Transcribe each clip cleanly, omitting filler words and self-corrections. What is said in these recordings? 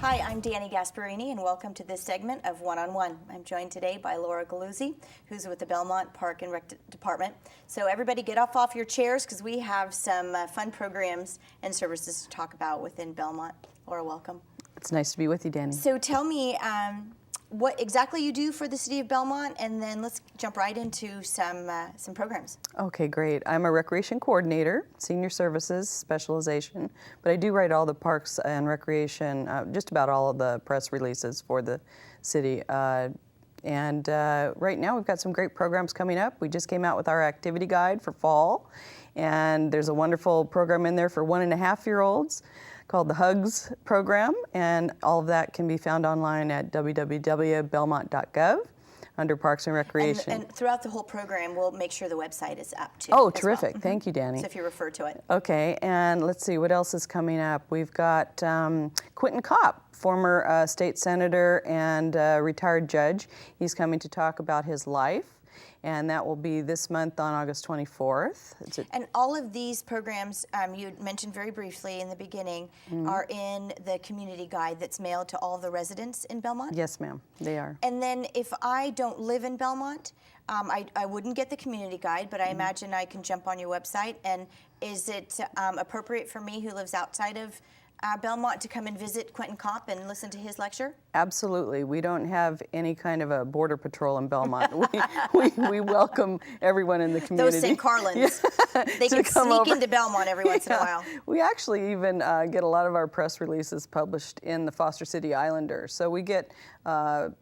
Hi, I'm Dani Gasparini, and welcome to this segment of One-on-One. I'm joined today by Laura Guluzzy, who's with the Belmont Park and Rec Department. So everybody get off your chairs because we have some fun programs and services to talk about within Belmont. Laura, welcome. It's nice to be with you, Dani. So tell me what exactly you do for the City of Belmont, and then let's jump right into some programs. Okay, great. I'm a recreation coordinator, senior services specialization, but I do write all the parks and recreation, just about all of the press releases for the city. Right now we've got some great programs coming up. We just came out with our activity guide for fall, and there's a wonderful program in there for 1.5-year-olds called the Hugs program, and all of that can be found online at www.belmont.gov under Parks and Recreation. And throughout the whole program, we'll make sure the website is up too. Oh, terrific. Well. Thank you, Dani. So if you refer to it. Okay, and let's see, what else is coming up? We've got Quentin Kopp, former state senator and retired judge. He's coming to talk about his life, and that will be this month on August 24th. And all of these programs you had mentioned very briefly in the beginning are in the community guide that's mailed to all the residents in Belmont? Yes, ma'am, they are. And then if I don't live in Belmont, I wouldn't get the community guide, but I imagine I can jump on your website. And is it appropriate for me who lives outside of Belmont to come and visit Quentin Kopp and listen to his lecture? Absolutely. We don't have any kind of a border patrol in Belmont. we welcome everyone in the community. Those St. Carlins, they can sneak into Belmont every once in a while. We actually even get a lot of our press releases published in the Foster City Islander. So we get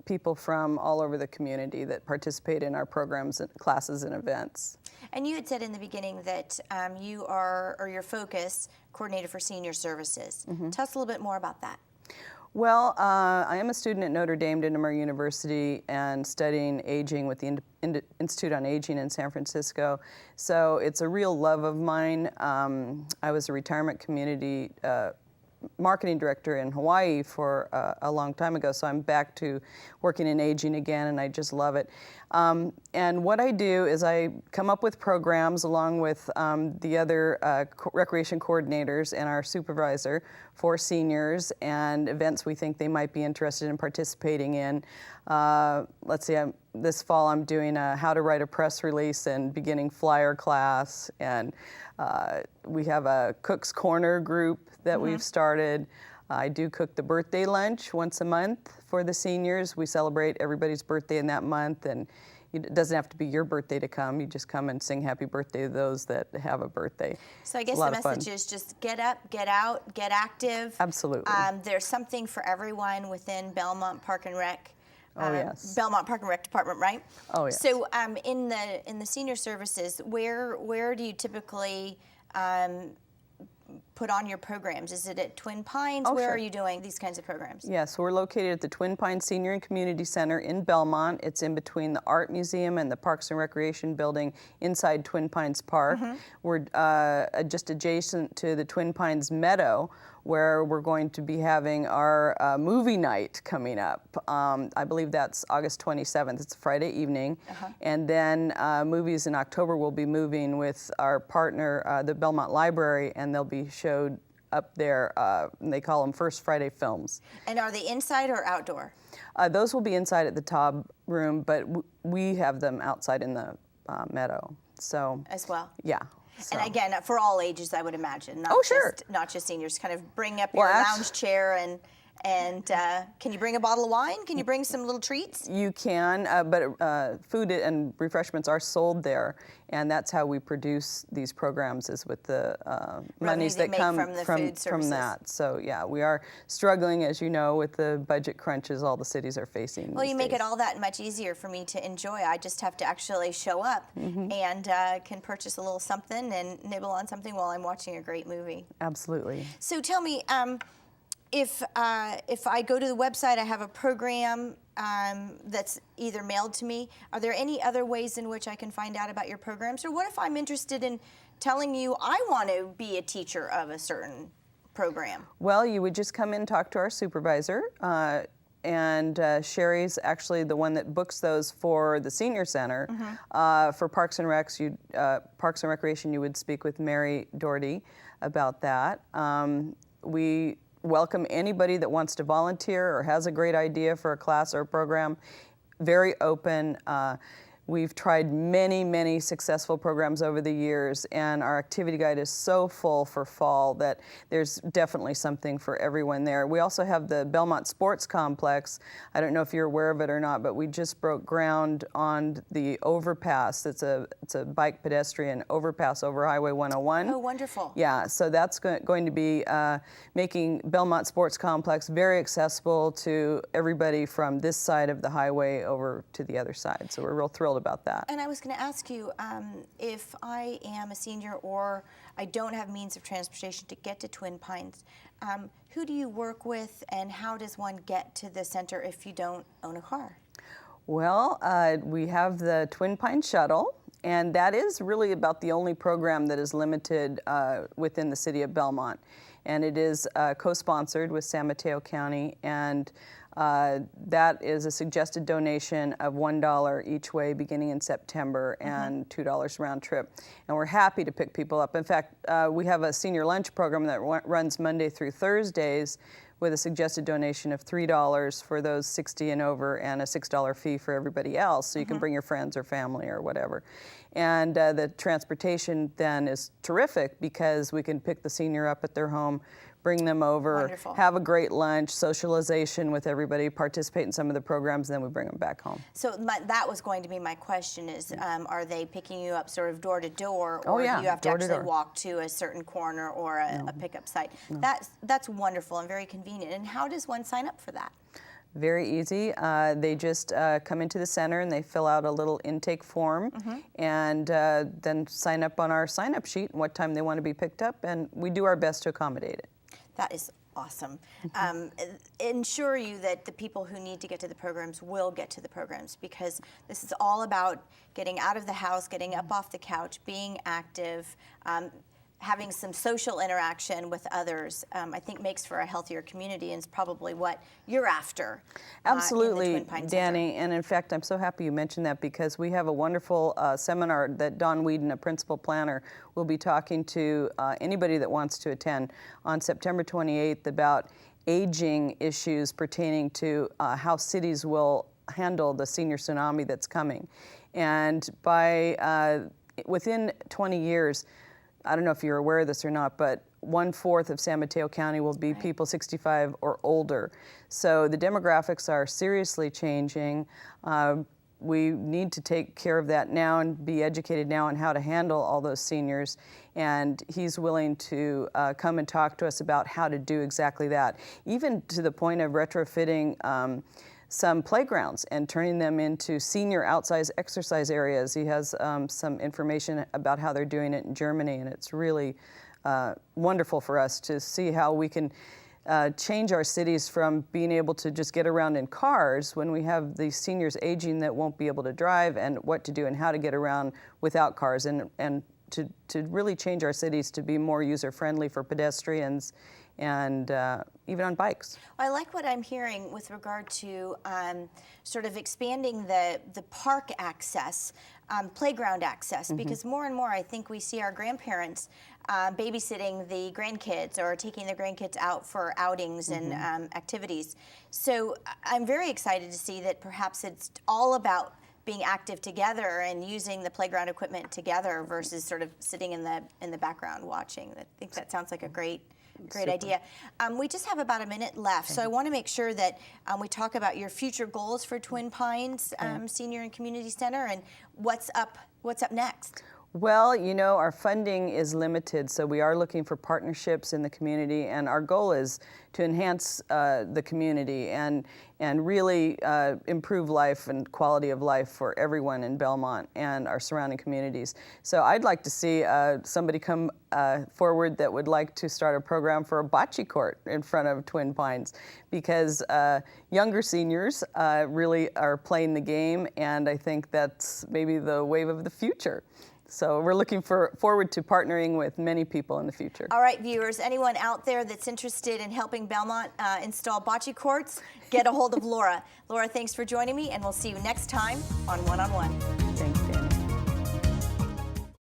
people from all over the community that participate in our programs, and classes, and events. And you had said in the beginning that you are, or your focus, coordinator for senior services. Tell us a little bit more about that. Well, I am a student at Notre Dame de Namur University and studying aging with the Institute on Aging in San Francisco. So it's a real love of mine. I was a retirement community marketing director in Hawaii for a long time ago, so I'm back to working in aging again, and I just love it. And what I do is I come up with programs along with the other recreation coordinators and our supervisor for seniors and events we think they might be interested in participating in. Let's see, this fall I'm doing a how to write a press release and beginning flyer class, and we have a Cook's Corner group that we've started. I do cook the birthday lunch once a month for the seniors. We celebrate everybody's birthday in that month, and it doesn't have to be your birthday to come. You just come and sing happy birthday to those that have a birthday. So I guess the message is just get up, get out, get active. Absolutely. There's something for everyone within Belmont Park and Rec. Oh, yes. Belmont Park and Rec Department, right? Oh, yes. So in the senior services, where do you typically put on your programs? Is it at Twin Pines? Oh, Where sure. are you doing these kinds of programs? Yes, we're located at the Twin Pines Senior and Community Center in Belmont. It's in between the Art Museum and the Parks and Recreation Building inside Twin Pines Park. We're just adjacent to the Twin Pines Meadow, where we're going to be having our movie night coming up. I believe that's August 27th. It's a Friday evening. And then movies in October will be moving with our partner, the Belmont Library, and they'll be showed up there. And they call them First Friday Films. And are they inside or outdoor? Those will be inside at the Taub Room, but we have them outside in the meadow. So as well? Yeah. So. And again, for all ages, I would imagine. Not not just seniors. Kind of bring up your lounge chair and can you bring a bottle of wine? Can you bring some little treats? You can, but food and refreshments are sold there, and that's how we produce these programs, is with the monies that come from that. So yeah, we are struggling, as you know, with the budget crunches all the cities are facing. Well, you make it all that much easier for me to enjoy. I just have to actually show up and can purchase a little something and nibble on something while I'm watching a great movie. Absolutely. So tell me, if I go to the website, I have a program that's either mailed to me. Are there any other ways in which I can find out about your programs? Or what if I'm interested in telling you I want to be a teacher of a certain program? Well, you would just come in and talk to our supervisor. And Sherry's actually the one that books those for the senior center. For Parks and Parks and Recreation, you would speak with Mary Doherty about that. welcome anybody that wants to volunteer or has a great idea for a class or a program. Very open. We've tried many, many successful programs over the years, and our activity guide is so full for fall that there's definitely something for everyone there. We also have the Belmont Sports Complex. I don't know if you're aware of it or not, but we just broke ground on the overpass. It's a bike pedestrian overpass over Highway 101. Oh, wonderful. Yeah, so that's going to be making Belmont Sports Complex very accessible to everybody from this side of the highway over to the other side. So we're real thrilled about that. And I was going to ask you, if I am a senior or I don't have means of transportation to get to Twin Pines, who do you work with, and how does one get to the center if you don't own a car? Well, we have the Twin Pines Shuttle, and that is really about the only program that is limited within the city of Belmont. And it is co-sponsored with San Mateo County, and that is a suggested donation of $1 each way beginning in September and $2 round trip. And we're happy to pick people up. In fact, we have a senior lunch program that runs Monday through Thursdays with a suggested donation of $3 for those 60 and over and a $6 fee for everybody else. So you can bring your friends or family or whatever. And the transportation then is terrific because we can pick the senior up at their home, bring them over, Wonderful. have a great lunch, socialization with everybody, participate in some of the programs, and then we bring them back home. So that was going to be my question is, are they picking you up sort of door to door, Oh, or yeah, do you have to door to actually door. walk to a certain corner or a pickup site? That's wonderful and very convenient. And how does one sign up for that? Very easy. They just come into the center and they fill out a little intake form and then sign up on our sign-up sheet and what time they want to be picked up, and we do our best to accommodate it. That is awesome. Ensure you that the people who need to get to the programs will get to the programs, because this is all about getting out of the house, getting up off the couch, being active, having some social interaction with others. I think makes for a healthier community, and is probably what you're after. Absolutely, in the Twin Pines Center. Dani, and in fact, I'm so happy you mentioned that, because we have a wonderful seminar that Don Whedon, a principal planner, will be talking to anybody that wants to attend on September 28th about aging issues pertaining to how cities will handle the senior tsunami that's coming. And by within 20 years, I don't know if you're aware of this or not, but 1/4 of San Mateo County will be people 65 or older. So the demographics are seriously changing. We need to take care of that now and be educated now on how to handle all those seniors. And he's willing to come and talk to us about how to do exactly that, even to the point of retrofitting some playgrounds and turning them into senior outside exercise areas. He has some information about how they're doing it in Germany, and it's really wonderful for us to see how we can change our cities from being able to just get around in cars when we have these seniors aging that won't be able to drive, and what to do and how to get around without cars, and to really change our cities to be more user-friendly for pedestrians and even on bikes. I like what I'm hearing with regard to sort of expanding the park access, playground access, because more and more I think we see our grandparents babysitting the grandkids or taking their grandkids out for outings and activities. So I'm very excited to see that perhaps it's all about being active together and using the playground equipment together versus sort of sitting in the background watching. I think that sounds like a great idea. We just have about a minute left, so I want to make sure that we talk about your future goals for Twin Pines Senior and Community Center and what's up next. Well, you know, our funding is limited, so we are looking for partnerships in the community, and our goal is to enhance the community and really improve life and quality of life for everyone in Belmont and our surrounding communities. So I'd like to see somebody come forward that would like to start a program for a bocce court in front of Twin Pines, because younger seniors really are playing the game, and I think that's maybe the wave of the future. So we're looking forward to partnering with many people in the future. All right, viewers, anyone out there that's interested in helping Belmont install bocce courts, get a hold of Laura. Laura, thanks for joining me, and we'll see you next time on One on One. Thanks, Dan.